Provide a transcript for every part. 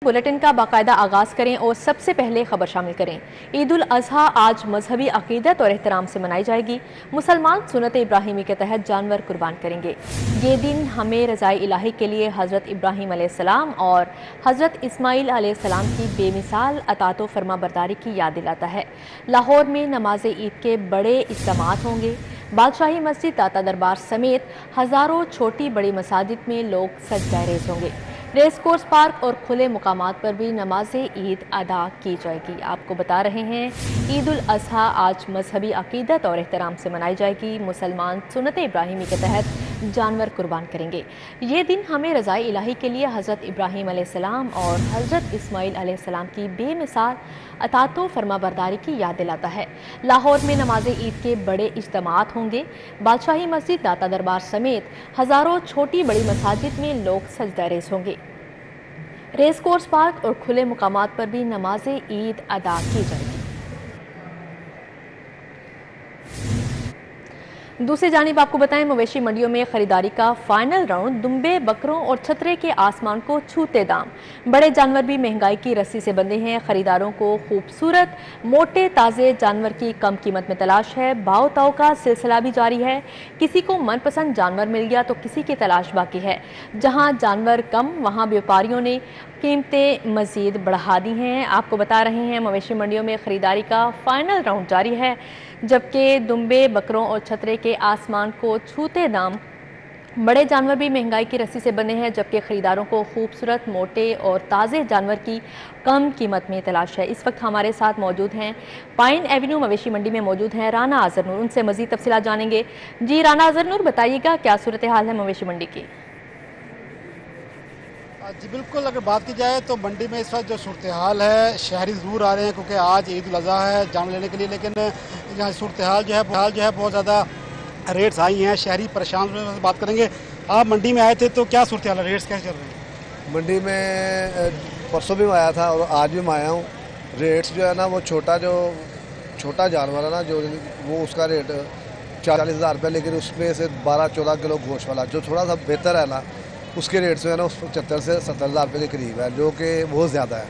Bulletin का बाकायदा आगाज करें और सबसे पहले खबर शामिल करें। ईद उल अजहा आज मजहबी अकीदत और एहतराम से मनाई जाएगी। मुसलमान सुन्नत इब्राहिमी के तहत जानवर कुर्बान करेंगे। ये दिन हमें रज़ाए इलाही के लिए हज़रत इब्राहिम अलैहिस्सलाम और हज़रत इस्माइल अलैहिस्सलाम की बेमिसाल अतात व फरमाबरदारी की याद दिलाता है। लाहौर में नमाज ईद के बड़े इज्तिमात होंगे। बादशाही मस्जिद, दाता दरबार समेत हज़ारों छोटी बड़ी मसाजिद में लोग सजदा रेज़ होंगे। रेस कोर्स पार्क और खुले मुकामात पर भी नमाज ईद अदा की जाएगी। आपको बता रहे हैं, ईद उल अजहा आज मजहबी अकीदत और एहतराम से मनाई जाएगी। मुसलमान सुन्नत इब्राहिमी के तहत जानवर कुर्बान करेंगे। ये दिन हमें रज़ाए इलाही के लिए हज़रत इब्राहिम अलैहिस्सलाम और हज़रत इस्माइल अलैहिस्सलाम की बेमिसाल अतात व फरमाबरदारी की याद दिलाता है। लाहौर में नमाज ईद के बड़े इज्तिमात होंगे। बादशाही मस्जिद, दाता दरबार समेत हज़ारों छोटी बड़ी मसाजिद में लोग सजदा रेज़ होंगे। रेस कोर्स पार्क और खुले मुकामात पर भी नमाज ईद अदा की जाएगी। दूसरी जानिब आपको बताएं, मवेशी मंडियों में खरीदारी का फाइनल राउंड। दुम्बे, बकरों और छतरे के आसमान को छूते दाम। बड़े जानवर भी महंगाई की रस्सी से बंधे हैं। खरीदारों को खूबसूरत मोटे ताज़े जानवर की कम कीमत में तलाश है। भाव ताव का सिलसिला भी जारी है। किसी को मनपसंद जानवर मिल गया तो किसी की तलाश बाकी है। जहाँ जानवर कम, वहाँ व्यापारियों ने कीमतें मज़ीद बढ़ा दी हैं। आपको बता रहे हैं, मवेशी मंडियों में खरीदारी का फाइनल राउंड जारी है, जबकि दुम्बे, बकरों और छतरे के आसमान को छूते दाम। बड़े जानवर भी महंगाई की रस्सी से बने हैं, जबकि खरीदारों को खूबसूरत मोटे और ताज़े जानवर की कम कीमत में तलाश है। इस वक्त हमारे साथ मौजूद हैं, पाइन एवेन्यू मवेशी मंडी में मौजूद हैं राना अज़हर। उनसे मज़ीद तफसीलात जानेंगे। जी राना अज़हर, बताइएगा क्या सूरत हाल है मवेशी मंडी की? जी बिल्कुल, अगर बात की जाए तो मंडी में इस वक्त जो सूरत हाल है, शहरी ज़रूर आ रहे हैं क्योंकि आज ईद उल अज़हा है जानवर लेने के लिए, लेकिन यहाँ सूरत हाल जो है बहुत ज़्यादा रेट्स हाई हैं। शहरी परेशान से बात करेंगे। आप मंडी में आए थे तो क्या सूरत हाल है, रेट्स कैसे चल रहे हैं? मंडी में परसों भी आया था और आज भी मैं आया हूँ। रेट्स जो है ना, वो छोटा जानवर है ना, जो वो उसका रेट 40,000 रुपये, लेकिन उसमें से 12-14 किलो गोश्त वाला जो थोड़ा सा बेहतर है ना, उसके रेट जो है ना, उस 75 से 70,000 रुपये के करीब है, जो कि बहुत ज़्यादा है।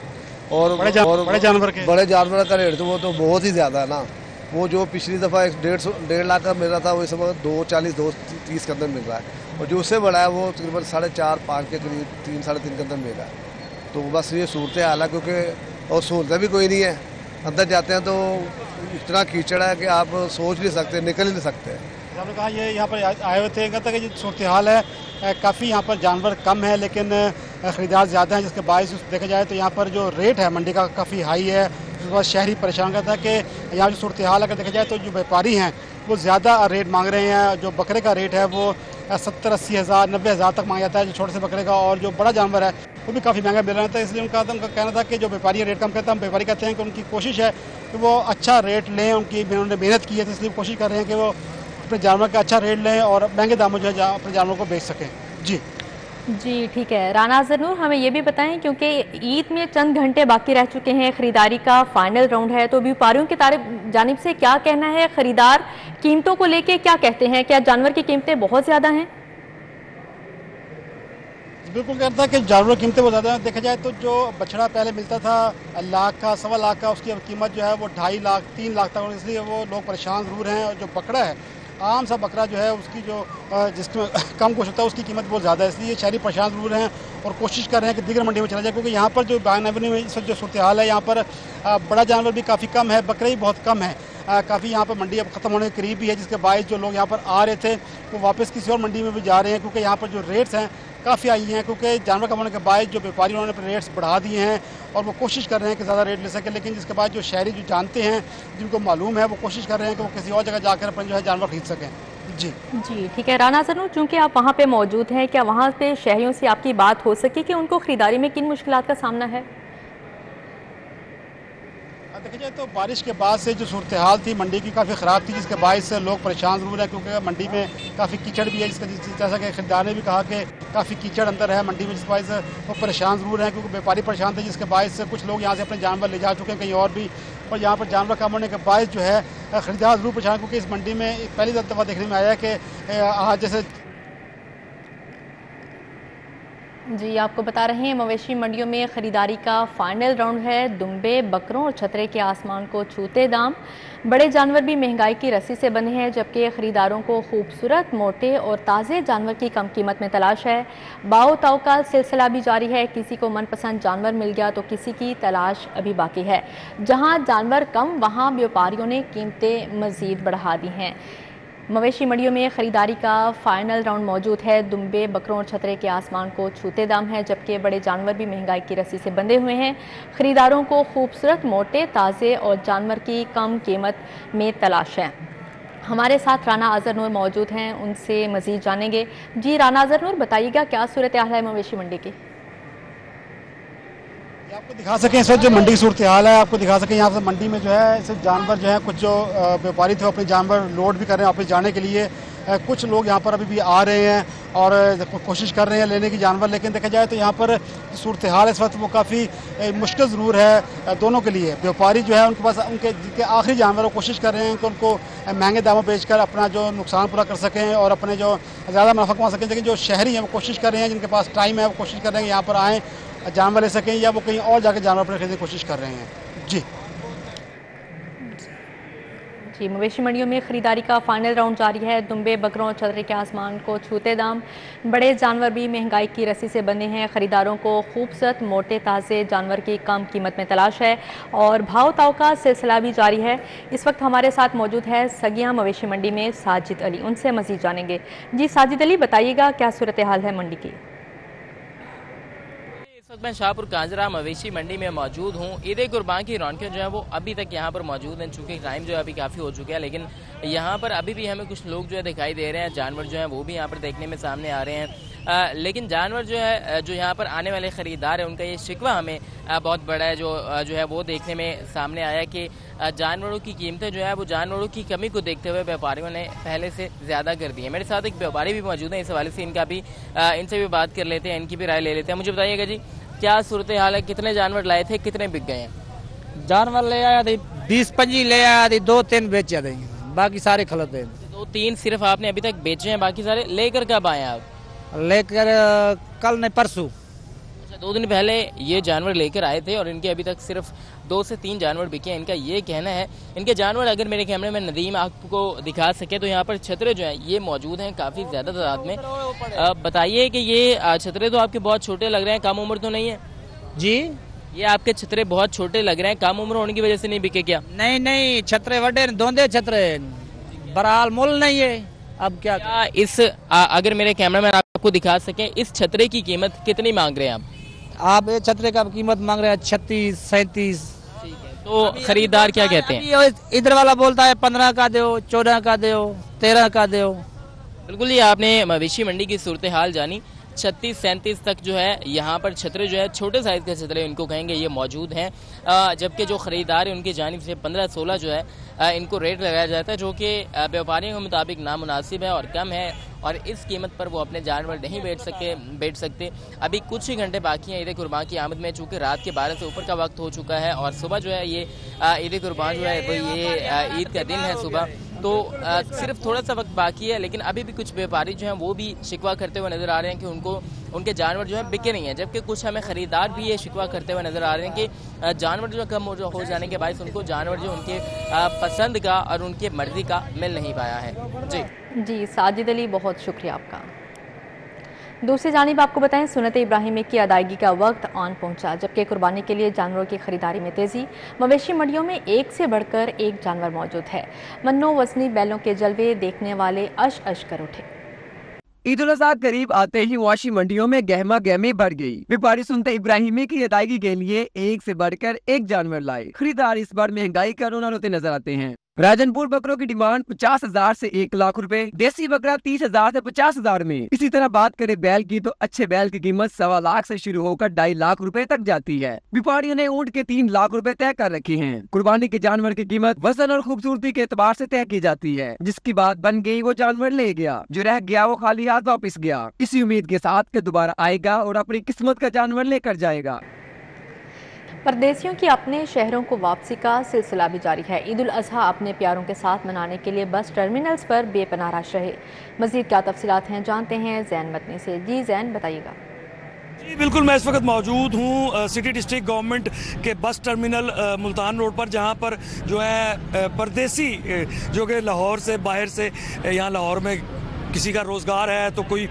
और बड़े जानवर का रेट तो वो तो बहुत ही ज़्यादा है ना। वो जो पिछली दफ़ा 1.5 लाख का मिल रहा था, वो इस वक्त 240-230 के अंदर मिल रहा है। और जो उससे बड़ा है वो तकरीबन 4.5-5 के करीब 3-3.5 के अंदर मिल रहा है। तो बस ये सूरत हाल है, क्योंकि और सहूलतें भी कोई नहीं है। अंदर जाते हैं तो इतना कीचड़ है कि आप सोच नहीं सकते, निकल ही नहीं सकते। आपने कहा ये यहाँ पर आए हुए थे, कहता कि सूरत हाल है, काफ़ी यहाँ पर जानवर कम है लेकिन ख़रीदार ज़्यादा हैं, जिसके बायस देखा जाए तो यहाँ पर जो रेट है मंडी का काफ़ी हाई है। उसके बाद शहरी परेशान करता है कि यहाँ जो सूरत हाल अगर देखा जाए तो जो व्यापारी हैं वो ज़्यादा रेट मांग रहे हैं। जो बकरे का रेट है वो 70-80 हज़ार 90 हज़ार तक मांगा जाता है जो छोटे से बकरे का, और जो बड़ा जानवर है वो भी काफ़ी महंगा मिल रहा था। इसलिए उनका कहना था कि जो व्यापारी रेट कम करता है, हम व्यापारी कहते हैं कि उनकी कोशिश है कि वो अच्छा रेट लें। उन्होंने मेहनत की है तो इसलिए कोशिश कर रहे हैं कि वो अपने जानवर का अच्छा रेट लें और महंगे दामों जो है अपने जानवर को बेच सकें। जी ठीक है राना अज़हर, हमें ये भी बताएं, क्योंकि ईद में चंद घंटे बाकी रह चुके हैं, खरीदारी का फाइनल राउंड है, तो व्यापारियों की जानिब से क्या कहना है? खरीदार कीमतों को लेके क्या कहते हैं? क्या जानवर की कीमतें बहुत ज़्यादा हैं? बिल्कुल कहता है कि जानवर की कीमतें बहुत ज़्यादा हैं। देखा जाए तो जो बछड़ा पहले मिलता था लाख का, 1.25 लाख का, उसकी कीमत जो है वो 2.5 लाख 3 लाख तक, इसलिए वो लोग परेशान ज़रूर हैं। और जो बकरा है, आम सा बकरा जो है, उसकी जो जिसमें कम गोश्त होता है उसकी कीमत बहुत ज़्यादा है, इसलिए शहरी परेशान ज़रूर हैं और कोशिश कर रहे हैं कि दीगर मंडी में चला जाए, क्योंकि यहाँ पर जो पाइन एवेन्यू में इस वक्त जो सूरत हाल है, यहाँ पर बड़ा जानवर भी काफ़ी कम है, बकरे भी बहुत कम है। काफ़ी यहाँ पर मंडी अब ख़त्म होने के करीब भी है, जिसके बायस जो लोग यहाँ पर आ रहे थे वो वापस किसी और मंडी में भी जा रहे हैं, क्योंकि यहाँ पर जो रेट्स हैं काफ़ी आई हैं, क्योंकि जानवर कम होने के बाद जो व्यापारी उन्होंने अपने रेट्स बढ़ा दिए हैं और वो कोशिश कर रहे हैं कि ज़्यादा रेट ले सकें। लेकिन जिसके बाद जो शहरी जो जानते हैं, जिनको मालूम है, वो कोशिश कर रहे हैं कि वो किसी और जगह जाकर अपने जो है जानवर खरीद सकें। जी ठीक है राना अज़हर, चूँकि आप वहाँ पे मौजूद हैं, क्या वहाँ पे शहरियों से आपकी बात हो सकी कि उनको ख़रीदारी में किन मुश्किलात का सामना है? देखा जाए तो बारिश के बाद से जो सूरत हाल थी मंडी की काफ़ी ख़राब थी, जिसके बायस से लोग परेशान ज़रूर है, क्योंकि मंडी में काफ़ी कीचड़ भी है, जैसा कि खरीदार ने भी कहा कि काफ़ी कीचड़ अंदर है मंडी में, जिस बायस वो परेशान ज़रूर हैं, क्योंकि व्यापारी परेशान थे, जिसके बायस से कुछ लोग यहाँ से अपने जानवर ले जा चुके हैं कहीं और भी, और यहाँ पर जानवर कम होने के बायस जो है खरीदार ज़रूर परेशान, क्योंकि इस मंडी में पहली दफ़ा देखने में आया कि आज जैसे जी, आपको बता रहे हैं मवेशी मंडियों में खरीदारी का फाइनल राउंड है। दुम्बे, बकरों और छतरे के आसमान को छूते दाम। बड़े जानवर भी महंगाई की रस्सी से बंधे हैं, जबकि खरीदारों को खूबसूरत, मोटे और ताज़े जानवर की कम कीमत में तलाश है। बाओ ताओ का सिलसिला भी जारी है। किसी को मनपसंद जानवर मिल गया तो किसी की तलाश अभी बाकी है। जहाँ जानवर कम, वहाँ व्यापारियों ने कीमतें मज़ीद बढ़ा दी हैं। मवेशी मंडियों में खरीदारी का फाइनल राउंड मौजूद है। दुम्बे, बकरों और छतरे के आसमान को छूते दाम है, जबकि बड़े जानवर भी महंगाई की रस्सी से बंधे हुए हैं। खरीदारों को खूबसूरत, मोटे, ताज़े और जानवर की कम कीमत में तलाश है। हमारे साथ राना अजहर नूर मौजूद हैं, उनसे मज़ीद जानेंगे। जी राना अजहर नूर, बताइएगा क्या सूरत हाल है मवेशी मंडी की? आपको दिखा सकें इस वक्त जो मंडी की सूरत हाल है, आपको दिखा सकें यहाँ से मंडी में जो है सिर्फ जानवर जो है, कुछ जो व्यापारी थे अपने जानवर लोड भी कर रहे हैं वापस जाने के लिए। कुछ लोग यहाँ पर अभी भी आ रहे हैं और कोशिश कर रहे हैं लेने की जानवर, लेकिन देखा जाए तो यहाँ पर सूरत हाल इस वक्त वो काफ़ी मुश्किल ज़रूर है दोनों के लिए। व्यापारी जो है उनके पास जिनके आखिरी जानवर वो कोशिश कर रहे हैं कि उनको महंगे दामों बेच कर अपना जो नुकसान पूरा कर सकें और अपने जो ज़्यादा मुनाफा कमा सकें। लेकिन जो शहरी हैं वो कोशिश कर रहे हैं, जिनके पास टाइम है वो कोशिश कर रहे हैं यहाँ पर आएँ, जानवर ले सकें, या वो कहीं और जाकर जानवर अपने खरीदने की कोशिश कर रहे हैं। जी जी, मवेशी मंडियों में खरीदारी का फाइनल राउंड जारी है। दुम्बे, बकरों और छतरे के आसमान को छूते दाम। बड़े जानवर भी महंगाई की रस्सी से बने हैं। खरीदारों को खूबसूरत, मोटे, ताज़े जानवर की कम कीमत में तलाश है और भाव ताव का सिलसिला भी जारी है। इस वक्त हमारे साथ मौजूद है सगिया मवेशी मंडी में साजिद अली, उनसे मज़ीद जानेंगे। जी साजिद अली, बताइएगा क्या सूरत हाल है मंडी की? इस वक्त मैं शाहपुर कांजरा मवेशी मंडी में मौजूद हूँ। ईद कुर्बान की रौनकें जो है वो अभी तक यहाँ पर मौजूद हैं, चूँकि टाइम जो है अभी काफ़ी हो चुका है, लेकिन यहाँ पर अभी भी हमें कुछ लोग जो है दिखाई दे रहे हैं। जानवर जो है वो भी यहाँ पर देखने में सामने आ रहे हैं। लेकिन जानवर जो है जो यहाँ पर आने वाले ख़रीदार हैं उनका ये शिकवा हमें बहुत बड़ा है, जो है वो देखने में सामने आया कि जानवरों की कीमतें जो है वो जानवरों की कमी को देखते हुए व्यापारियों ने पहले से ज़्यादा कर दी है। मेरे साथ एक व्यापारी भी मौजूद हैं, इस हवाले से इनसे भी बात कर लेते हैं, इनकी भी राय ले लेते हैं। मुझे बताइएगा जी, क्या सूरत हाल है? कितने जानवर लाए थे, कितने बिक गए हैं? जानवर ले आया थे 20-25 ले आया थे, 2-3 बेचे थे, बाकी सारे खलत थे। 2-3 सिर्फ आपने अभी तक बेचे हैं, बाकी सारे लेकर कब आए आप? लेकर कल नहीं परसों। अच्छा, 2 दिन पहले ये जानवर लेकर आए थे और इनके अभी तक सिर्फ 2 से 3 जानवर बिके हैं। इनका ये कहना है। इनके जानवर अगर मेरे कैमरे में नदीम आपको दिखा सके तो यहाँ पर छतरे जो हैं ये मौजूद हैं काफ़ी ज़्यादा तादाद में। बताइए कि ये छतरे तो आपके बहुत छोटे लग रहे हैं, कम उम्र तो नहीं है? जी, ये आपके छतरे बहुत छोटे लग रहे हैं, कम उम्र होने की वजह से नहीं बिके क्या? नहीं, छतरे वड्डे दोंदे छतरे, बराल मोल नहीं है। अब क्या इस अगर मेरे कैमरा मैन आपको दिखा सके, इस छतरे की कीमत कितनी मांग रहे हैं आप ये छतरे का कीमत मांग रहे हैं 36-37। तो खरीदार क्या कहते हैं? इधर वाला बोलता है 15 का दो, 14 का दो, 13 का दो। बिल्कुल, ये आपने मवेशी मंडी की सूरत हाल जानी। 36-37 तक जो है यहाँ पर छतरे जो है छोटे साइज़ के छतरे इनको कहेंगे ये मौजूद हैं, जबकि जो ख़रीदार है उनकी जानिब से 15-16 जो है इनको रेट लगाया जाता है, जो कि व्यापारियों के मुताबिक नामुनासिब है और कम है और इस कीमत पर वो अपने जानवर नहीं बेच सकते। अभी कुछ ही घंटे बाकी हैं ईद कुर्बान की आमद में, चूँकि रात के 12 से ऊपर का वक्त हो चुका है और सुबह जो है ये ईद कुर्बान जो है वो ये ईद का दिन है सुबह, तो सिर्फ थोड़ा सा वक्त बाकी है। लेकिन अभी भी कुछ व्यापारी जो हैं वो भी शिकवा करते हुए नज़र आ रहे हैं कि उनके जानवर जो है बिके नहीं हैं, जबकि कुछ हमें ख़रीदार भी ये शिकवा करते हुए नज़र आ रहे हैं कि जानवर जो कम हो जाने के बायस उनको जानवर जो उनके पसंद का और उनके मर्ज़ी का मिल नहीं पाया है। जी साजिद अली, बहुत शुक्रिया आपका। दूसरी जानिब आपको बताएं, सुन्नत इब्राहिमी की अदायगी का वक्त ऑन पहुंचा, जबकि कुर्बानी के लिए जानवरों की खरीदारी में तेज़ी। मवेशी मंडियों में एक से बढ़कर एक जानवर मौजूद है। मन्नो वज़नी बैलों के जलवे देखने वाले अश अश कर उठे। ईद उल अज़हा करीब आते ही मवेशी मंडियों में गहमा गहमी बढ़ गई। व्यापारी सुन्नत इब्राहिमी की अदायगी के लिए एक से बढ़कर एक जानवर लाए। खरीदार इस बार महंगाई का रोना रोते नजर आते हैं। राजनपुर बकरों की डिमांड 50,000 से 1 लाख रुपए, देसी बकरा 30,000 से 50,000 में। इसी तरह बात करें बैल की तो अच्छे बैल की कीमत 1.25 लाख से शुरू होकर 2.5 लाख रुपए तक जाती है। व्यापारियों ने ऊंट के 3 लाख रुपए तय कर रखे हैं। कुर्बानी के जानवर की कीमत वजन और खूबसूरती के एतबार से तय की जाती है। जिसकी बात बन गई वो जानवर ले गया, जो रह गया वो खाली हाथ वापस गया, इसी उम्मीद के साथ कि दोबारा आएगा और अपनी किस्मत का जानवर लेकर जाएगा। परदेसियों की अपने शहरों को वापसी का सिलसिला भी जारी है। ईद उल अज़हा अपने प्यारों के साथ मनाने के लिए बस टर्मिनल्स पर बेपनाह रश रहे। मज़ीद क्या तफसीलात हैं, जानते हैं ज़ैन मतनी से। जी ज़ैन, बताइएगा। जी बिल्कुल, मैं इस वक्त मौजूद हूँ सिटी डिस्ट्रिक्ट गवर्नमेंट के बस टर्मिनल मुल्तान रोड पर, जहाँ पर जो है परदेसी जो कि लाहौर से बाहर से यहाँ लाहौर में किसी का रोज़गार है तो कोई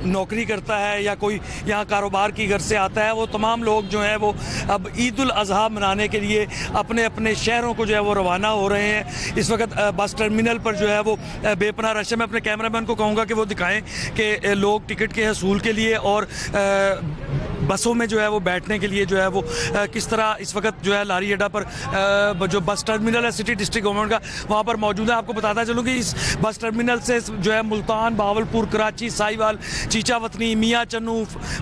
नौकरी करता है या कोई यहाँ कारोबार की घर से आता है, वो तमाम लोग जो हैं वो अब ईद उल अज़हा मनाने के लिए अपने अपने शहरों को जो है वो रवाना हो रहे हैं। इस वक्त बस टर्मिनल पर जो है वो बेपनाह रश है। मैं अपने कैमरामैन को कहूँगा कि वो दिखाएं कि लोग टिकट के हसूल के लिए और बसों में जो है वो बैठने के लिए जो है वो किस तरह इस वक्त जो है लारी अड्डा पर जो बस टर्मिनल है सिटी डिस्ट्रिक्ट गवर्नमेंट का, वहाँ पर मौजूद है। आपको बताता चलूँ कि इस बस टर्मिनल से जो है मुल्तान, बहावलपुर, कराची, साहिवाल, चीचा वतनी, मियाँ चन्नू,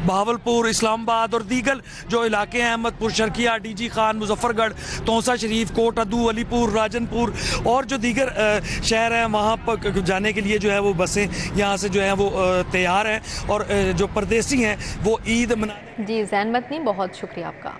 बहावलपुर, इस्लामाबाद और दीगर जो इलाके हैं, अहमदपुर, शर्किया, डीजी खान, मुजफ्फरगढ़, तौसा शरीफ, कोट अदू, अलीपुर, राजनपुर और जो दीगर शहर हैं वहाँ पर जाने के लिए जो है वो बसें यहाँ से जो है वो तैयार हैं और जो परदेसी हैं वो ईद मना। जी ज़ैन मतनी, बहुत शुक्रिया आपका।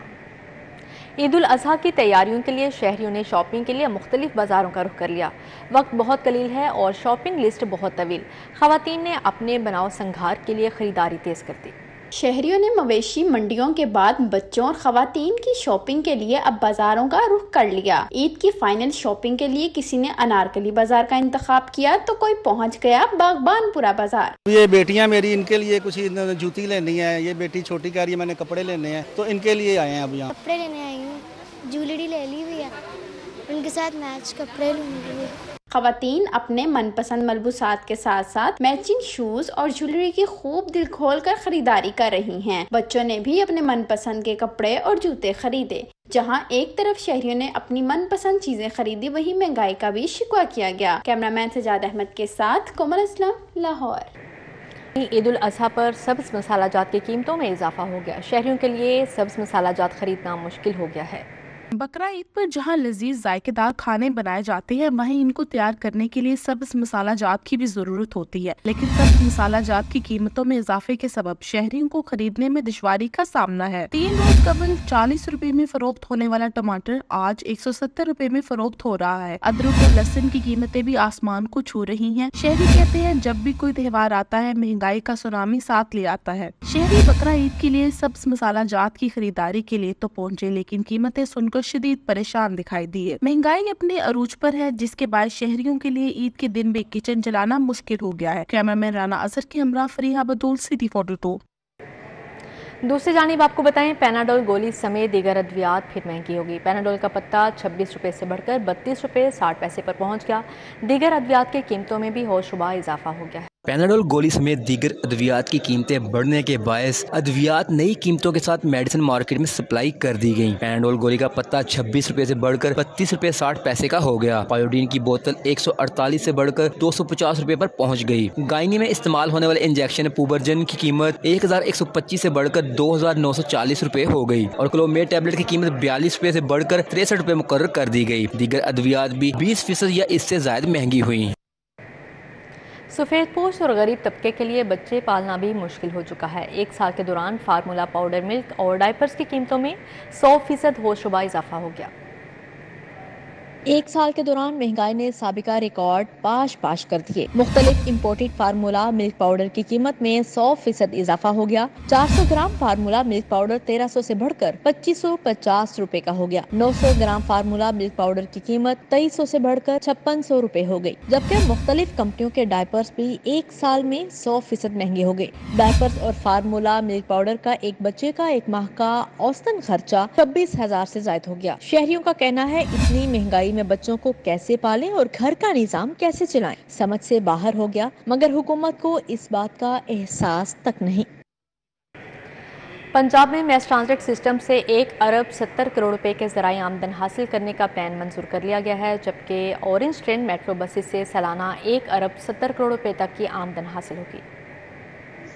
ईद उल अज़हा की तैयारियों के लिए शहरियों ने शॉपिंग के लिए मुख्तलिफ बाज़ारों का रुख कर लिया। वक्त बहुत कलील है और शॉपिंग लिस्ट बहुत तवील। ख़वातीन ने अपने बनाव संघार के लिए ख़रीदारी तेज़ कर दी। शहरियों ने मवेशी मंडियों के बाद बच्चों और खवातीन की शॉपिंग के लिए अब बाजारों का रुख कर लिया। ईद की फाइनल शॉपिंग के लिए किसी ने अनारकली बाजार का इंतखाब किया तो कोई पहुंच गया बागबानपुरा बाजार। ये बेटियां मेरी, इनके लिए कुछ जूती लेनी है, ये बेटी छोटी कह रही है मैंने कपड़े लेने हैं तो इनके लिए आए हैं। अब यहाँ कपड़े लेने आई हूँ, ज्वेलरी ले ली हुई है, उनके साथ मैच कपड़े लूंगी। खवातीन अपने मनपसंद मलबूसात के साथ साथ मैचिंग शूज और ज्वेलरी की खूब दिल खोल कर खरीदारी कर रही हैं। बच्चों ने भी अपने मनपसंद के कपड़े और जूते खरीदे। जहां एक तरफ शहरियों ने अपनी मनपसंद चीजें खरीदी, वहीं महंगाई का भी शिकवा किया गया। कैमरामैन सजाद अहमद के साथ कोमल असलम, लाहौर। ईद उल अज़हा पर सब्ज़ मसाला जात की कीमतों में इजाफा हो गया। शहरियों के लिए सब्ज़ मसाला जात खरीदना मुश्किल हो गया है। बकरा ईद पर जहां लजीज जायकेदार खाने बनाए जाते हैं, वहीं इनको तैयार करने के लिए सब्ज़ मसाला जात की भी जरूरत होती है। लेकिन सब्ज़ मसाला जात की कीमतों में इजाफे के सबब शहरियों को खरीदने में दुश्वारी का सामना है। 3 रोज कबल 40 रुपए में फरोख्त होने वाला टमाटर आज 170 रुपए में फरोख्त हो रहा है। अदरक और लहसुन की कीमतें भी आसमान को छू रही हैं। शहरी कहते हैं जब भी कोई त्योहार आता है महंगाई का सुनामी साथ ले आता है। शहरी बकरा ईद के लिए सब्ज़ मसाला जात की खरीदारी के लिए तो पहुँचे, लेकिन कीमतें सुनकर शदीद परेशान दिखाई दिए। महंगाई अपने अरूज पर है, जिसके बाद शहरियों के लिए ईद के दिन भी किचन चलाना मुश्किल हो गया है। कैमरामैन राना अजहर के हमरा फरीहा बतूल, सिटी 42। दूसरी जानिब आपको बताएं, पैनाडोल गोली समेत दीगर अद्वियात फिर महंगी होगी। पैनाडोल का पत्ता 26 रुपए से बढ़कर 32 रुपए 60 पैसे पर पहुंच गया। दीगर अद्वियात की कीमतों में भी होशरुबा इजाफा हो गया है। पैनाडोल गोली समेत दीगर अद्वियात की कीमतें बढ़ने के बायस अद्वियात नई कीमतों के साथ मेडिसिन मार्केट में सप्लाई कर दी गई। पैनाडोल गोली का पत्ता 26 रुपए से बढ़कर 32 रुपए 60 पैसे का हो गया। पायोडीन की बोतल 148 से बढ़कर 250 रुपए पर पहुंच गई। गायनी में इस्तेमाल होने वाले इंजेक्शन पुबरजन की कीमत 1125 से बढ़कर 2940 रुपए हो गई और क्लोमेट टैबलेट की कीमत 42 रुपए से बढ़कर 63 रुपए मुकर्रर कर दी गई। दीगर अद्वियात भी 20% या इससे ज्यादा महंगी हुई। सफ़ेद पोश और गरीब तबके के लिए बच्चे पालना भी मुश्किल हो चुका है। 1 साल के दौरान फार्मूला पाउडर, मिल्क और डायपर्स की कीमतों में 100% होशरुबा इजाफा हो गया। 1 साल के दौरान महंगाई ने साबिका रिकॉर्ड पाश कर दिए। मुख्तलिफ इम्पोर्टेड फार्मूला मिल्क पाउडर की कीमत में 100% इजाफा हो गया। 400 ग्राम फार्मूला मिल्क पाउडर 1300 से बढ़कर 2550 रुपए का हो गया। 900 ग्राम फार्मूला मिल्क पाउडर की कीमत 2300 से बढ़कर 5600 रुपए हो गई। जबकि मुख्तलिफ कंपनियों के डायपर्स भी 1 साल में 100% महंगे हो गए। डायपर्स और फार्मूला मिल्क पाउडर का एक बच्चे का 1 माह का औसतन खर्चा 26,000 से ज्यादा हो गया। शहरियों का कहना है इतनी महंगाई में बच्चों को कैसे पालें और घर का निजाम कैसे चलाएं, समझ से बाहर हो गया, मगर हुकूमत को इस बात का एहसास तक नहीं। पंजाब में मैस ट्रांजिट सिस्टम से 1 अरब 70 करोड़ रुपए के ज़राए आमदन हासिल करने का प्लान मंजूर कर लिया गया है, जबकि ऑरेंज ट्रेन मेट्रो बसेस से सालाना 1 अरब 70 करोड़ रुपए तक की आमदन हासिल होगी।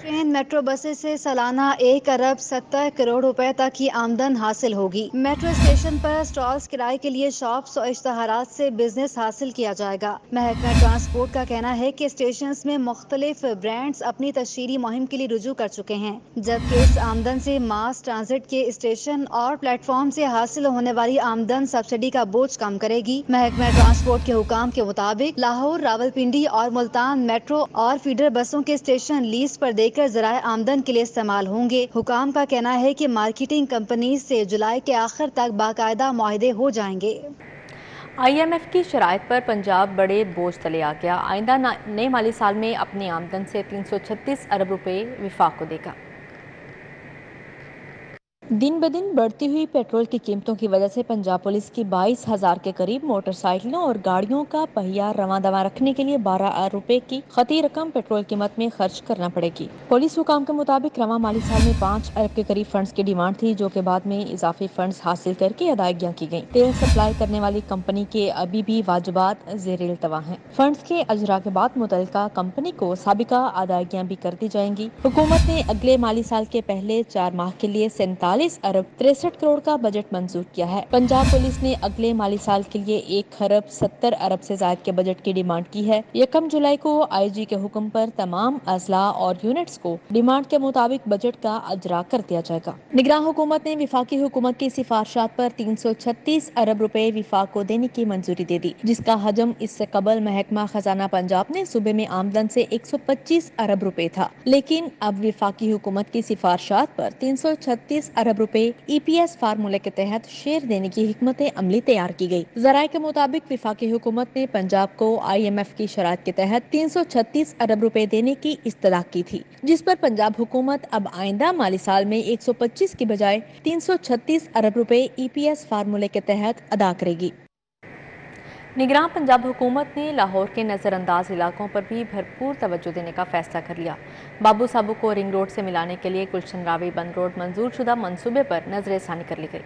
ट्रेन मेट्रो बसेस से सालाना 1 अरब 70 करोड़ रुपए तक की आमदन हासिल होगी। मेट्रो स्टेशन पर स्टॉल्स किराए के लिए शॉप्स और इश्तहारात से बिजनेस हासिल किया जाएगा। महकमा ट्रांसपोर्ट का कहना है कि स्टेशन में मुख्तलिफ ब्रांड्स अपनी तशहीरी मुहिम के लिए रुजू कर चुके हैं, जबकि इस आमदन से मास ट्रांजिट के स्टेशन और प्लेटफॉर्म से हासिल होने वाली आमदन सब्सिडी का बोझ कम करेगी। महकमा ट्रांसपोर्ट के हुकाम के मुताबिक लाहौर, रावलपिंडी और मुल्तान मेट्रो और फीडर बसों के स्टेशन लीज पर देकर دیگر ذرائع آمدن کے لیے استعمال ہوں گے۔ حکام کا کہنا ہے کہ مارکیٹنگ کمپنیز سے جولائی کے آخر تک باقاعدہ معاہدے ہو جائیں گے۔ IMF کی شرائط پر پنجاب بڑے بوجھ تلے آ گیا۔ آئندہ نئے مالی سال میں اپنی آمدن سے 336 ارب روپے وفاق کو دے گا۔ دن بدن بڑھتی ہوئی پیٹرول کی قیمتوں کی وجہ سے پنجاب پولیس کی 22,000 کے قریب موٹر سائیکلوں اور گاڑیوں کا پہیہ رواں دواں رکھنے کے لیے 12 ارب روپے کی خطی رقم پیٹرول قیمت میں خرچ کرنا پڑے گی۔ پولیس حکام کے مطابق رواں مالی سال میں 5 ارب کے قریب فنڈز کی ڈیمانڈ تھی، جو کہ بعد میں اضافی فنڈز حاصل کر کے ادائیگیاں کی گئیں۔ تیل سپلائی کرنے والی کمپنی کے ابھی بھی واجبات زیر التوا ہیں۔ فنڈز کے اجرا کے بعد متعلقہ کمپنی کو سابقہ ادائیگیاں بھی کر دی جائیں گی۔ حکومت نے اگلے مالی سال کے پہلے 4 ماہ کے لیے 47 ارب 63 کروڑ کا بجٹ منظور کیا ہے۔ پنجاب پولیس نے اگلے مالی سال کے لیے 1 ارب 70 ارب سے زائد کے بجٹ کی ڈیمانڈ کی ہے۔ 1 جولائی کو IG کے حکم پر تمام اضلاع اور یونٹس کو ڈیمانڈ کے مطابق بجٹ کا اجرا کر دیا جائے گا۔ نگراں حکومت نے وفاقی حکومت کی سفارشات پر 336 ارب روپے وفاق کو دینے کی منظوری دے دی، جس کا حجم اس سے قبل محکمہ خزانہ پنجاب نے صوبے میں آمدن سے 125 ارب روپے تھا، لیکن اب وفاقی حکومت کی سفارشات پر 336 ارب روپے EPS فارمولے کے تحت شیئر دینے کی حکمت عملی تیار کی گئی۔ ذرائع کے مطابق وفاقی حکومت نے پنجاب کو IMF کی شرائط کے تحت 336 ارب روپے دینے کی استدعا کی تھی، جس پر پنجاب حکومت اب آئندہ مالی سال میں 125 کی بجائے 336 ارب روپے EPS فارمولے کے تحت ادا کرے گی۔ نگراں پنجاب حکومت نے لاہور کے نظر انداز علاقوں پر بھی بھرپور توجہ دینے کا فیصلہ کر لیا۔ بابو صابو کو رنگ روڈ سے ملانے کے لیے گلشن راوی بند روڈ منظور شدہ منصوبے پر نظر ثانی کر لی گئی۔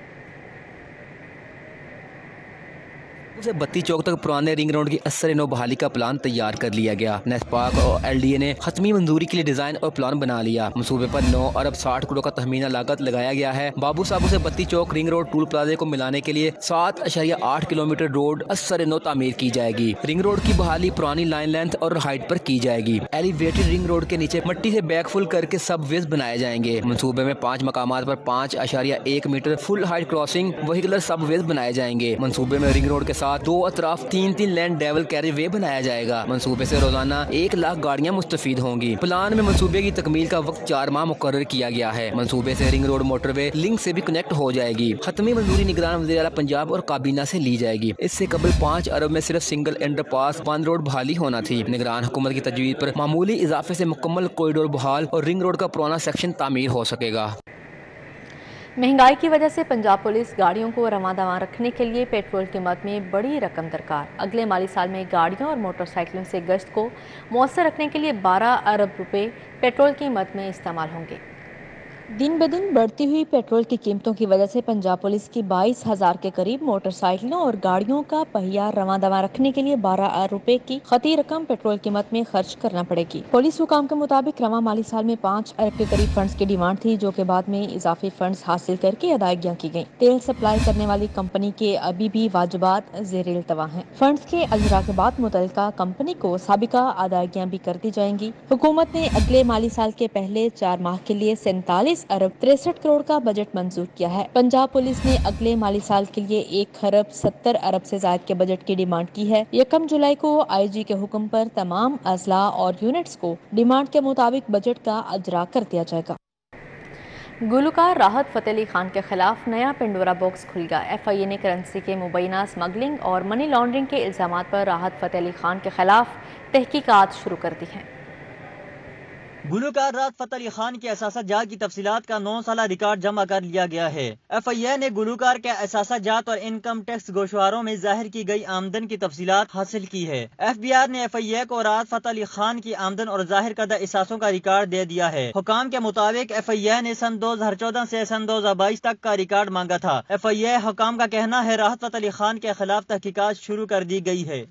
سے بتی چوک تک پرانے رنگ روڈ کی اثر نو بحالی کا پلان تیار کر لیا گیا۔ نیسپاک اور LDA نے حتمی منظوری کے لیے ڈیزائن اور پلان بنا لیا۔ منصوبے پر 9 ارب 60 کروڑ کا تخمینہ لاگت لگایا گیا ہے۔ بابو صابو سے بتی چوک رنگ روڈ ٹول پلازے کو ملانے کے لیے 7.8 کلومیٹر روڈ اثر نو تعمیر کی جائے گی۔ رنگ روڈ کی بحالی پرانی لائن لینتھ اور ہائٹ پر کی جائے گی۔ ایلیویٹڈ رنگ روڈ کے نیچے مٹی سے بیک فل کر کے سب ویز بنائے جائیں گے۔ منصوبے میں 5 مقامات پر 5.1 میٹر فل ہائٹ کراسنگ وہیکولر سب ویز بنائے جائیں گے۔ منصوبے میں رنگ روڈ کے ساتھ 2 اطراف 3 لین ڈیول کیری وے بنایا جائے گا۔ منصوبے سے روزانہ 1 لاکھ گاڑیاں مستفید ہوں گی۔ پلان میں منصوبے کی تکمیل کا وقت 4 ماہ مقرر کیا گیا ہے۔ منصوبے سے رنگ روڈ موٹر وے لنک سے بھی کنیکٹ ہو جائے گی۔ حتمی منظوری نگران وزیر اعلیٰ پنجاب اور کابینہ سے لی جائے گی۔ اس سے قبل 5 ارب میں صرف سنگل انڈر پاس بند روڈ بحالی ہونا تھی۔ نگران حکومت کی تجویز پر معمولی اضافے سے مکمل کوریڈور بحال اور رنگ روڈ کا پرانا سیکشن تعمیر ہو سکے گا۔ مہنگائی کی وجہ سے پنجاب پولیس گاڑیوں کو رواں دواں رکھنے کے لیے پیٹرول قیمت میں بڑی رقم درکار۔ اگلے مالی سال میں گاڑیوں اور موٹر سائیکلوں سے گشت کو مؤثر رکھنے کے لیے 12 ارب روپے پیٹرول قیمت میں استعمال ہوں گے۔ دن بدن بڑھتی ہوئی پیٹرول کی قیمتوں کی وجہ سے پنجاب پولیس کی 22,000 کے قریب موٹر سائیکلوں اور گاڑیوں کا پہیہ رواں دواں رکھنے کے لیے 12 ارب روپے کی خطی رقم پیٹرول قیمت میں خرچ کرنا پڑے گی۔ پولیس حکام کے مطابق رواں مالی سال میں 5 ارب کے قریب فنڈز کی ڈیمانڈ تھی، جو کہ بعد میں اضافی فنڈز حاصل کر کے ادائیگیاں کی گئیں۔ تیل سپلائی کرنے والی کمپنی کے ابھی بھی واجبات زیر التوا ہیں۔ فنڈز کے اجرا کے بعد متعلقہ کمپنی کو سابقہ ادائیگیاں بھی کر دی جائیں گی۔ حکومت نے اگلے مالی سال کے پہلے 4 ماہ کے لیے 47 ارب 63 کروڑ کا بجٹ منظور کیا ہے۔ پنجاب پولیس نے اگلے مالی سال کے لیے 1 ارب 70 ارب سے زائد کے بجٹ کی ڈیمانڈ کی ہے۔ 1 جولائی کو IG کے حکم پر تمام اضلاع اور یونٹس کو ڈیمانڈ کے مطابق بجٹ کا اجرا کر دیا جائے گا۔ گلوکار راحت فتح علی خان کے خلاف نیا پنڈورا باکس کھل گیا۔ FIA نے کرنسی کے مبینہ اسمگلنگ اور منی لانڈرنگ کے الزامات پر راحت فتح علی خان کے خلاف تحقیقات شروع کر دی ہیں۔ گلوکار راحت فتح علی خان کے اثاثہ جات کی تفصیلات کا 9 سالہ ریکارڈ جمع کر لیا گیا ہے۔ FIA نے گلوکار کے اثاثہ جات اور انکم ٹیکس گوشواروں میں ظاہر کی گئی آمدن کی تفصیلات حاصل کی ہے۔ FBR نے FIA کو راحت فتح علی خان کی آمدن اور ظاہر کردہ اثاثوں کا ریکارڈ دے دیا ہے۔ حکام کے مطابق FIA نے سن 2014 سے سن 2022 تک کا ریکارڈ مانگا تھا۔ FIA حکام کا کہنا ہے راحت فتح علی خان کے خلاف تحقیقات شروع کر دی گئی ہے۔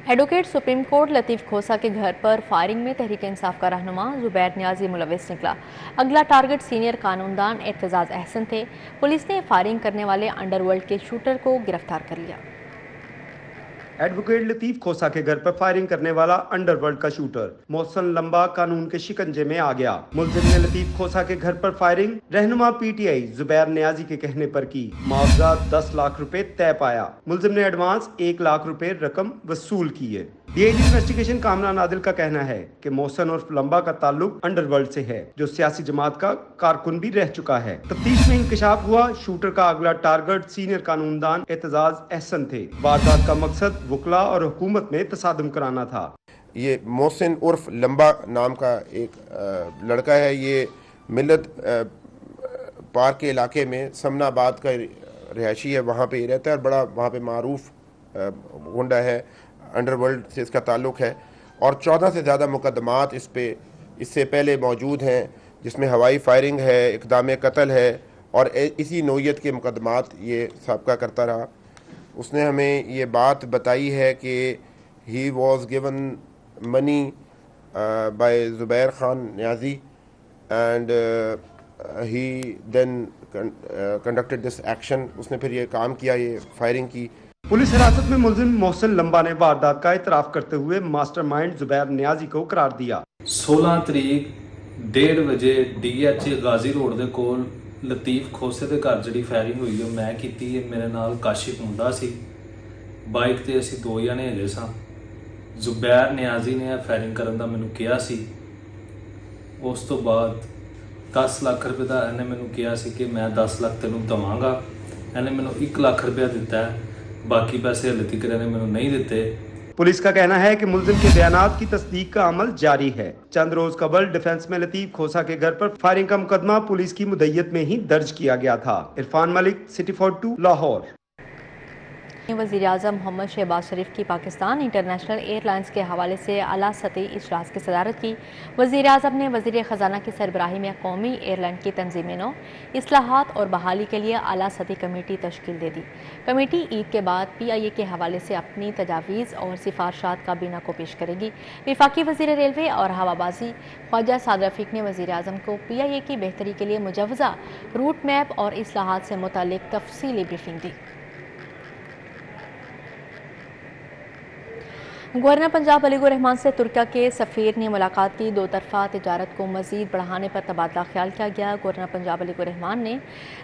ایڈوکیٹ سپریم کورٹ لطیف کھوسہ کے گھر پر فائرنگ میں تحریک انصاف کا رہنما زبیر نیازی ملوث نکلا۔ اگلا ٹارگٹ سینئر قانون دان اعتزاز احسن تھے۔ پولیس نے فائرنگ کرنے والے انڈر ورلڈ کے شوٹر کو گرفتار کر لیا۔ ایڈوکیٹ لطیف کھوسہ کے گھر پر فائرنگ کرنے والا انڈر ورلڈ کا شوٹر محسن لمبا قانون کے شکنجے میں آ گیا۔ ملزم نے لطیف کھوسہ کے گھر پر فائرنگ رہنما PTI زبیر نیازی کے کہنے پر کی۔ معاوضہ 10 لاکھ روپے طے پایا۔ ملزم نے ایڈوانس 1 لاکھ روپے رقم وصول کی ہے۔ DIG इन्वेस्टिगेशन कामरान आदिल का कहना है कि मोहसन उर्फ लंबा का ताल्लुक अंडरवर्ल्ड से है, जो सियासी जमात का कारकुन भी रह चुका है। तफ्तीश में इंकशाफ हुआ शूटर का अगला टारगेट सीनियर कानूनदान एतजाज अहसन थे। वारदात का मकसद वकला और हुकूमत में तसादम कराना था। ये मोहसिन उर्फ लंबा नाम का एक लड़का है। ये मिल्लत पार्क के इलाके में समनाबाद का रिहायशी है, वहाँ पे रहता है और बड़ा वहाँ पे मारूफ गुंडा है, अंडरवर्ल्ड से इसका ताल्लुक़ है और 14 से ज़्यादा मुकदमात इससे पहले मौजूद हैं, जिसमें हवाई फायरिंग है, इक़दाम कत्ल है और इसी नौइयत के मुकदमात ये साबका करता रहा। उसने हमें ये बात बताई है कि he was given money by Zubair Khan Niazi and he then conducted this action. उसने फिर ये काम किया, ये फायरिंग की। पुलिस हिरासत में मुलजिम मोहसिन लंबा ने वारदात का इतराफ करते हुए मास्टरमाइंड ज़ुबैर न्याजी को करार दिया। 16 तरीक 1:30 बजे DH गाजी रोड ਦੇ ਕੋਲ ਲਤੀਫ ਖੋਸੇ ਦੇ ਘਰ ਜਿਹੜੀ ਫਾਇਰਿੰਗ ਹੋਈ ਉਹ ਮੈਂ ਕੀਤੀ ਹੈ। ਮੇਰੇ ਨਾਲ ਕਾਸ਼ਿਫ ਮੁੰਡਾ ਸੀ, ਬਾਈਕ ਤੇ ਅਸੀਂ 2 ਜਣੇ ਹੈਗੇ ਸਾਂ। ਜ਼ੁਬੈਰ ਨਿਆਜ਼ੀ ਨੇ ਫਾਇਰਿੰਗ ਕਰਨ ਦਾ ਮੈਨੂੰ ਕਿਹਾ ਸੀ। ਉਸ ਤੋਂ ਬਾਅਦ 10 ਲੱਖ ਰੁਪਏ ਦਾ ਇਹਨੇ ਮੈਨੂੰ ਕਿਹਾ ਸੀ ਕਿ ਮੈਂ 10 ਲੱਖ ਤੈਨੂੰ ਦਵਾਂਗਾ। ਇਹਨੇ ਮੈਨੂੰ 1 ਲੱਖ ਰੁਪਇਆ ਦਿੱਤਾ ਹੈ, बाकी पैसे हले तक ने मैंने नहीं देते। पुलिस का कहना है कि मुलजिम के बयानात की तस्दीक का अमल जारी है। चंद रोज कबल डिफेंस में लतीफ खोसा के घर पर फायरिंग का मुकदमा पुलिस की मुद्दत में ही दर्ज किया गया था। इरफान मलिक, सिटी 42, लाहौर। वज़ीर आज़म मोहम्मद शहबाज शरीफ की पाकिस्तान इंटरनेशनल एयरलाइंस के हवाले से आला सतही इजलास की सदारत की। वज़ीर आज़म ने वज़ीर ख़जाना की सरबराही में कौमी एयरलाइन की तंजीम नौ, इस्लाहात और बहाली के लिए आला सतही कमेटी तश्कील दे दी। कमेटी ईद के बाद PIA के हवाले से अपनी तजावीज़ और सिफारशात काबीना को पेश करेगी। वफाकी वज़ीर रेलवे और हवाबाजी ख्वाजा साद रफ़ीक ने वज़ीर आज़म को PIA की बेहतरी के लिए मुजव्वज़ा रूट मैप और इस्लाहात से मुताल्लिक़ तफसीली ब्रीफिंग दी। गवर्नर पंजाब अलीगुर रहमान से तुर्किया के सफ़ीर ने मुलाकात की। 2 तरफ़ा तिजारत को मज़ीद बढ़ाने पर तबादला ख्याल किया गया। गवर्नर पंजाब अलीगुर रहमान ने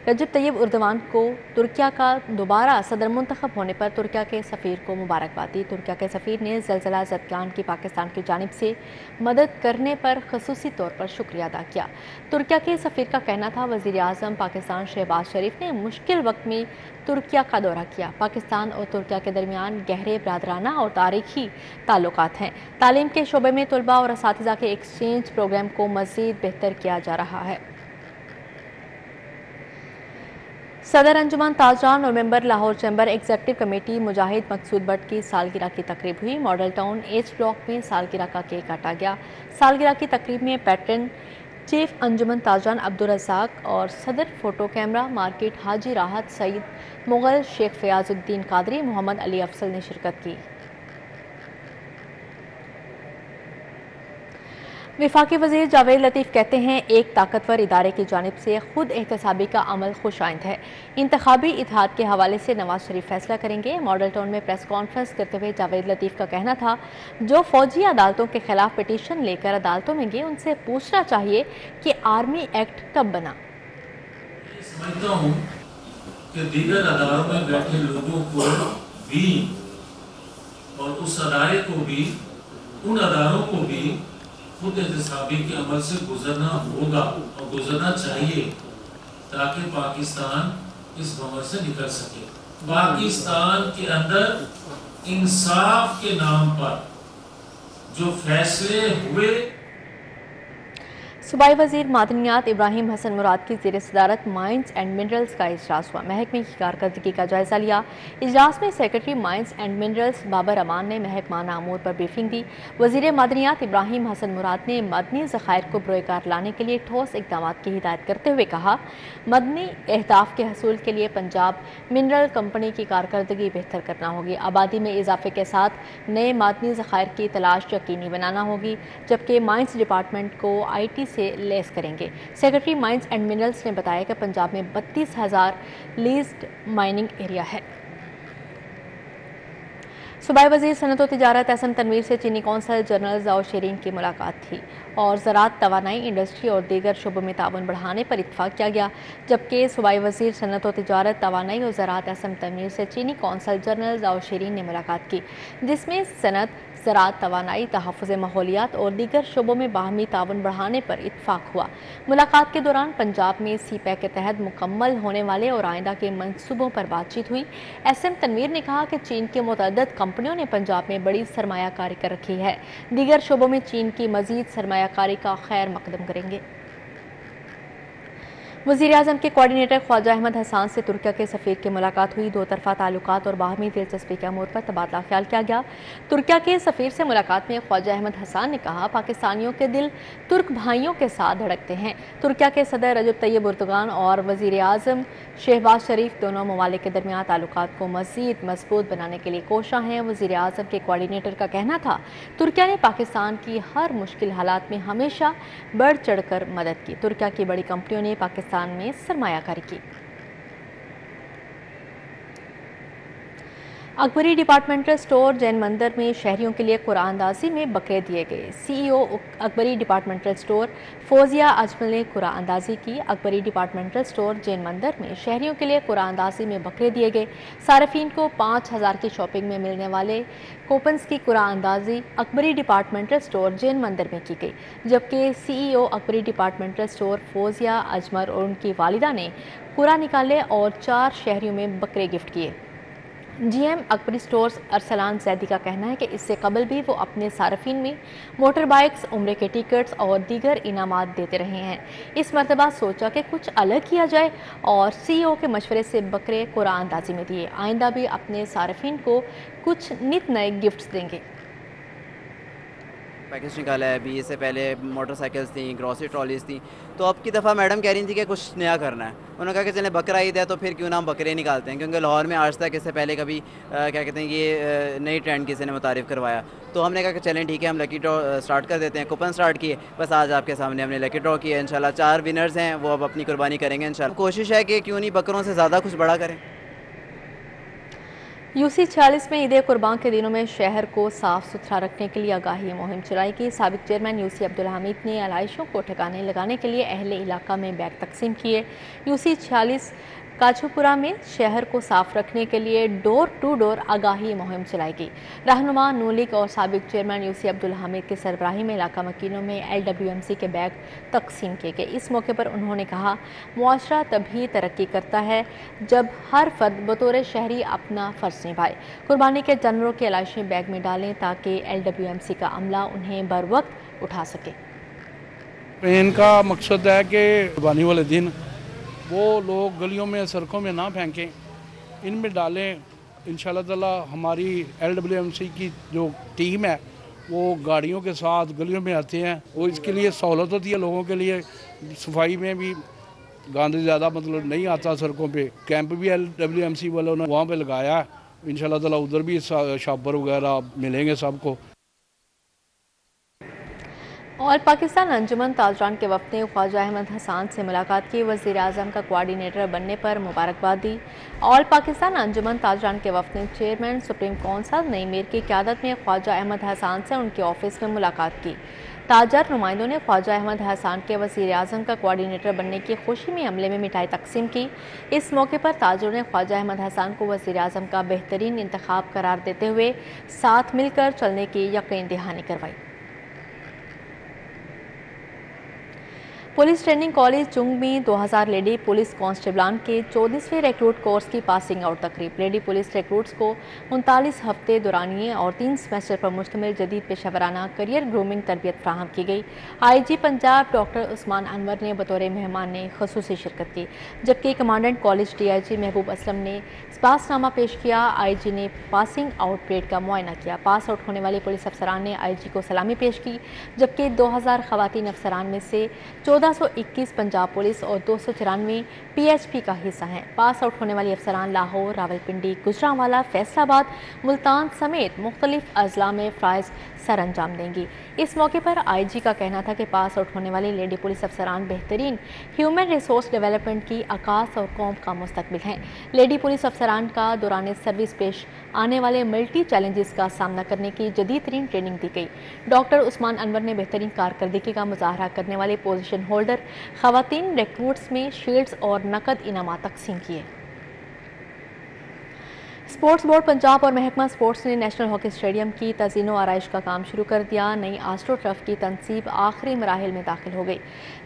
रजब तैयब उर्दवान को तुर्किया का दोबारा सदर मुंतखब होने पर तुर्किया के सफ़ीर को मुबारकबाद दी। तुर्किया के सफ़ीर ने ज़लज़ला ज़दगान की पाकिस्तान की जानिब से मदद करने पर ख़ुसूसी तौर पर शुक्रिया अदा किया। तुर्किया के सफ़ीर का कहना था, वज़ीर आज़म पाकिस्तान शहबाज शरीफ ने मुश्किल वक्त में तुर्किया का दौरा किया। पाकिस्तान और तुर्किया के दरमियान गहरे बरादराना और तारीखी ताल्लुकात हैं। तालीम के शोबे में तलबा और असातिज़ा के एक्सचेंज प्रोग्राम को मज़ीद बेहतर किया जा रहा है। सदर अंजुमन ताजरान और member Lahore chamber executive committee Mujahid Maqsood Bhatt की सालगिरह की तकरीब हुई। मॉडल टाउन H ब्लॉक में सालगिरह का केक काटा गया। सालगिरह की तकरीब में पैटर्न चीफ अंजुमन ताजरान अब्दुल रज़ाक और सदर फोटो कैमरा मार्केट हाजी राहत सईद मुगल शेख फयाजुद्दीन कादरी मोहम्मद अली अफसल ने शिरकत की। वफाकी वज़ीर जावेद लतीफ़ कहते हैं, एक ताकतवर इदारे की जानिब से खुद एहतसाबी का अमल खुशाइंद है। इंतखाबी इत्तेहाद के हवाले से नवाज शरीफ फैसला करेंगे। मॉडल टाउन में प्रेस कॉन्फ्रेंस करते हुए जावेद लतीफ़ का कहना था, जो फौजी अदालतों के खिलाफ पिटीशन लेकर अदालतों में गए उनसे पूछना चाहिए कि आर्मी एक्ट कब बना। समझता हूँ कि दीगर अदारों में बैठे लोगों को भी और उस अदारे को भी, उन अदारों को भी खुद एहतसाबी के अमल से गुजरना होगा और गुजरना चाहिए, ताकि पाकिस्तान इस भंवर से निकल सके। पाकिस्तान के अंदर इंसाफ के नाम पर जो फैसले हुए। सूबाई वज़ीर मादनियात इब्राहिम हसन मुराद की ज़ेर सदारत माइंस एंड मिनरल्स का इजलास हुआ। महकमे की कारकर्दगी का जायज़ा लिया। इजलास में secretary mines and minerals Babar Aman ने महकमाना अमूर पर ब्रीफिंग दी। वज़ीर मादनियात इब्राहिम हसन मुराद ने मदनी ज़खायर को बरोकार लाने के लिए ठोस इक़दाम की हिदायत करते हुए कहा, मदनी अहदाफ के हसूल के लिए पंजाब मिनरल कंपनी की कारकर्दगी बेहतर करना होगी। आबादी में इजाफे के साथ नए मादनी ज़खायर की तलाश यकीनी बनाना होगी, जबकि माइंस डिपार्टमेंट को IT से लेस करेंगे। सेक्रेटरी माइंस एंड मिनरल्स ने बताया कि पंजाब में 32,000 लीज्ड माइनिंग एरिया है। सूबाई वज़ीर सनत व तिजारत एहसन तनवीर से चीनी कौंसल जनरल ज़ाओ शेरीन की मुलाकात थी और ज़राअत, तवानाई, इंडस्ट्री और दीगर शोबों में ताउन बढ़ाने पर इत्तफाक किया गया। जबकि सूबाई वज़ीर सनत व तिजारत, तवानाई और ज़राअत एहसन तनवीर से चीनी कौंसल जनरल ज़ाओ शेरीन ने मुलाकात की, जिसमें सनत, ज़राअत, तवानाई, तहफ़्फ़ुज़ माहौलियात और दीगर शोबों में बाहमी ताउन बढ़ाने पर इत्तफ़ाक़ हुआ। मुलाकात के दौरान पंजाब में सीपैक के तहत मुकम्मल होने वाले और आइंदा के मंसूबों पर बातचीत हुई। SM तनवीर ने कहा कि चीन के मुतअद्दिद कंपनियों ने पंजाब में बड़ी सरमायाकारी कर रखी है, दीगर शोबों में चीन की मज़ीद सरमायाकारी का खैर मकदम करेंगे। वज़ीर-ए-आज़म के कोऑर्डिनेटर ख्वाजा अहमद हसान से तुर्किया के सफ़ीर की मुलाकात हुई। दो तरफ़ा ताल्लुकात और बाहमी दिलचस्पी के अमूर पर तबादला ख्याल किया गया। तुर्किया के सफ़ीर से मुलाकात में ख्वाजा अहमद हसान ने कहा, पाकिस्तानियों के दिल तुर्क भाइयों के साथ धड़कते हैं। तुर्किया के सदर रजब तैयब एर्दोगान और वज़ीर-ए-आज़म शहबाज शरीफ दोनों ममालिक के दरमियान ताल्लुकात को मज़ीद मजबूत बनाने के लिए कोशा हैं। वज़ीर-ए-आज़म के कोऑर्डिनेटर का कहना था, तुर्किया ने पाकिस्तान की हर मुश्किल हालात में हमेशा बढ़ चढ़ कर मदद की। तुर्किया की बड़ी कंपनियों ने पाकिस्तान में सरमायाकारी की। अकबरी डिपार्टमेंटल स्टोर जैन मंदिर में शहरियों के लिए कुरानंदाजी में बकरे दिए गए। CEO Akbari departmental store Fauzia Ajmal ने कुरानंदाजी की। अकबरी डिपार्टमेंटल स्टोर जैन मंदिर में शहरियों के लिए कुरानंदाजी में बकरे दिए गए। सार्फिन को 5000 की शॉपिंग में मिलने वाले कूपन्स की कुरानंदाजी अकबरी डिपार्टमेंटल स्टोर जैन मंदिर में की गई, जबकि CEO Akbari departmental store Fauzia Ajmal और उनकी वालिदा ने कुरा निकाले और 4 शहरियों में बकरे गिफ्ट किए। GM अकबरी स्टोर्स अरसलान जैदी का कहना है कि इससे कबल भी वो अपने सार्फिन में मोटर बाइक्स, उम्रे के टिकट्स और दीगर इनामात देते रहे हैं। इस मरतबा सोचा कि कुछ अलग किया जाए और CEO के मशवरे से बकरे कुरानंदाजी में दिए। आइंदा भी अपने सार्फिन को कुछ नित नए गिफ्ट्स देंगे। पैकेज निकाला है अभी, इससे पहले मोटरसाइकिल्स थी, ग्रॉसरी ट्रॉलीज थी, तो अब की दफ़ा मैडम कह रही थी कि कुछ नया करना है। उन्होंने कहा कि चलें बकरा ईद है तो फिर क्यों ना हम बकरे निकालते हैं, क्योंकि लाहौर में आज तक इससे पहले कभी क्या कहते हैं ये नई ट्रेंड किसी ने मुतारिफ़ करवाया। तो हमने कहा कि चलें ठीक है, हम लकी ड्रॉ स्टार्ट कर देते हैं। कूपन स्टार्ट किए, बस आज आपके सामने हमने लकी ड्रॉ किया। इंशाल्लाह 4 विनर्स हैं, वो अब अपनी कुर्बानी करेंगे इंशाल्लाह। कोशिश है कि क्यों नहीं बकरों से ज़्यादा कुछ बड़ा करें। UC 46 में ईद कुर्बान के दिनों में शहर को साफ सुथरा रखने के लिए आगाही मुहिम चलाई गई। साबिक चेयरमैन UC अब्दुल हामिद ने आलाइशों को ठिकाने लगाने के लिए अहले इलाका में बैग तकसीम किए। UC 46 काछुपुरा में शहर को साफ रखने के लिए डोर टू डोर आगाही मुहिम चलाई गई। रहनुमा नून लीग और साबिक चेयरमैन UC अब्दुल हामिद के सरबराही में इलाका मकीनों में LWMC के बैग तकसीम किए गए। इस मौके पर उन्होंने कहा, मुआशरा तभी तरक्की करता है जब हर फर्द बतौर शहरी अपना फ़र्ज निभाए। कुर्बानी के जानवरों की आलाइशें बैग में डालें ताकि LWMC का अमला उन्हें बर वक्त उठा सके। ट्रेन का मकसद है कि कुर्बानी वाले दिन वो लोग गलियों में, सड़कों में ना फेंकें, इनमें डालें। इंशाल्लाह ताला हमारी LWMC की जो टीम है वो गाड़ियों के साथ गलियों में आते हैं और इसके लिए सहूलत होती है लोगों के लिए। सफाई में भी गंद ज़्यादा मतलब नहीं आता सड़कों पे। कैंप भी LWMC वालों ने वहाँ पे लगाया है। इंशाल्लाह ताला उधर भी शॉपर वगैरह मिलेंगे सबको। और पाकिस्तान अंजुमन ताजरान के वफ़द ने ख्वाजा अहमद हसान से मुलाकात की। वज़ीर-ए-आज़म का कोऑर्डिनेटर बनने पर मुबारकबाद दी। ऑल पाकिस्तान अंजुमन ताजरान के वफ़द ने चेयरमैन सुप्रीम कौंसल नई मीर की क़यादत में ख्वाजा अहमद हसान से उनके ऑफिस में मुलाकात की। ताजर नुमाइंदों ने ख्वाजा अहमद हसान के वज़ीर-ए-आज़म का कोऑर्डिनेटर बनने की खुशी में अमले में मिठाई तकसीम की। इस मौके पर ताजरों ने ख्वाजा अहमद हसान को वज़ीर-ए-आज़म का बेहतरीन इंतखाब करार देते हुए साथ मिलकर चलने की यकीन दहानी करवाई। पुलिस ट्रेनिंग कॉलेज चुंग में 2000 लेडी पुलिस कांस्टेबलान के 14वें रिक्रूट कोर्स की पासिंग आउट तकरीब। लेडी पुलिस रिक्रूट्स को 39 हफ्ते दौरानिए और 3 सेमेस्टर पर मुश्तमिल जदीद पेशावराना करियर ग्रूमिंग तरबियत फ्राहम की गई। IG पंजाब डॉक्टर उस्मान अनवर ने बतौर मेहमान ने खसूसी शिरकत की, जबकि कमांडेंट कॉलेज DIG महबूब असलम ने पासनामा पेश किया। IG ने पासिंग आउट परेड का मुआयना किया। पास आउट होने वाले पुलिस अफसरान ने IG को सलामी पेश की, जबकि 2000 खवातीन अफसरान में से 1421 पंजाब पुलिस और 294 PHP का हिस्सा हैं। पास आउट होने वाली अफसरान लाहौर, रावलपिंडी, गुजरांवाला, फैसलाबाद, मुल्तान समेत मुख्तलिफ अजला में फ़राइज़ सर अंजाम देंगी। इस मौके पर IG का कहना था कि पास आउट होने वाली लेडी पुलिस अफसरान बेहतरीन ह्यूमन रिसोर्स डेवलपमेंट की आकाश और कौम का मुस्तकबिल हैं। लेडी पुलिस अफसरान का दौरान सर्विस पेश आने वाले मल्टी चैलेंजेस का सामना करने की जदीद तरीन ट्रेनिंग दी गई। डॉक्टर उस्मान अनवर ने बेहतरीन कारकर्दगी का मुजाहरा करने वाले पोजीशन होल्डर खवातीन रिक्रूट्स में शील्ड्स और नकद इनामात तकसीम किए। स्पोर्ट्स बोर्ड पंजाब और महकमा स्पोर्ट्स ने नेशनल हॉकी स्टेडियम की तज़ीनो आराइश का काम शुरू कर दिया। नई आस्ट्रो टर्फ की तनसीब आखिरी मराहिल में दाखिल हो गई।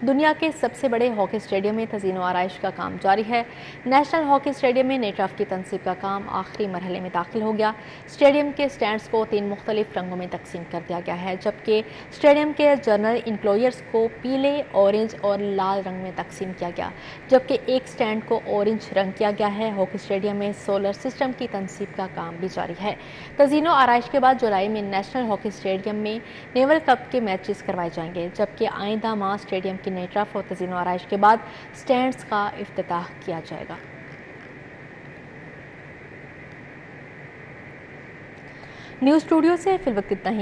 दुनिया के सबसे बड़े हॉकी स्टेडियम में तज़ीनो आराइश का काम जारी है। नेशनल हॉकी स्टेडियम में नई टर्फ की तनसीब का काम आखिरी मरहले में दाखिल हो गया। स्टेडियम के स्टैंड्स को 3 मुख्तलिफ रंगों में तकसीम कर दिया गया है, जबकि स्टेडियम के जनरल इंक्लोजर्स को पीले, ऑरेंज और लाल रंग में तकसीम किया गया, जबकि एक स्टैंड को ऑरेंज रंग किया गया है। हॉकी स्टेडियम में सोलर सिस्टम की तनसीब का काम भी जारी है। तज़ीनो आराइश के बाद जुलाई में नेशनल हॉकी स्टेडियम में नेवल कप के मैचेस करवाए जाएंगे, जबकि आइंदा माह स्टेडियम की नई टर्फ और तज़ीनो आराइश के बाद स्टैंड्स का इफ्तिताह किया जाएगा। न्यूज़ स्टूडियो से फिल वक्त इतना ही।